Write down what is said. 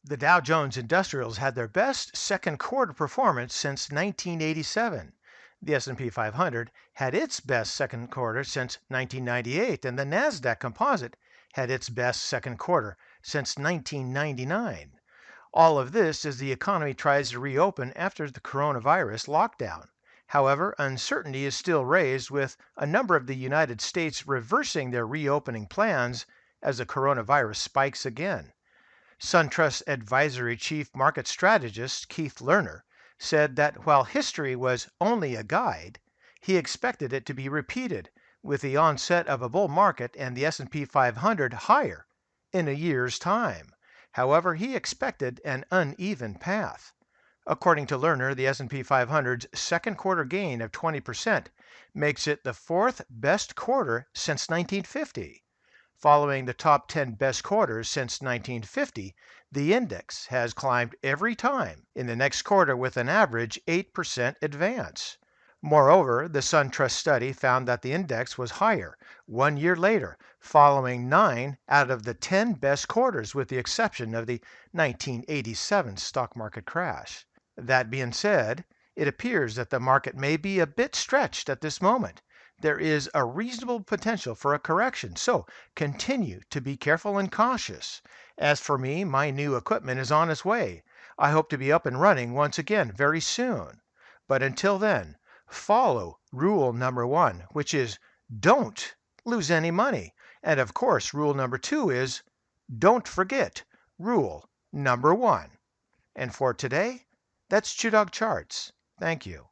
The Dow Jones Industrials had their best second quarter performance since 1987. The S&P 500 had its best second quarter since 1998, and the Nasdaq Composite had its best second quarter since 1999. All of this as the economy tries to reopen after the coronavirus lockdown. However, uncertainty is still raised with a number of the United States reversing their reopening plans as the coronavirus spikes again. SunTrust Advisory Chief Market Strategist Keith Lerner said that while history was only a guide, he expected it to be repeated with the onset of a bull market and the S&P 500 higher in a year's time. However, he expected an uneven path. According to Lerner, the S&P 500's second quarter gain of 20% makes it the fourth best quarter since 1950. Following the top 10 best quarters since 1950, the index has climbed every time in the next quarter with an average 8% advance. Moreover, the SunTrust study found that the index was higher 1 year later, following 9 out of the 10 best quarters with the exception of the 1987 stock market crash. That being said, it appears that the market may be a bit stretched at this moment. There is a reasonable potential for a correction, so continue to be careful and cautious. As for me, my new equipment is on its way. I hope to be up and running once again very soon. But until then, follow rule number 1, which is don't lose any money. And of course, rule number 2 is don't forget rule number 1. And for today, that's ChewDog Charts. Thank you.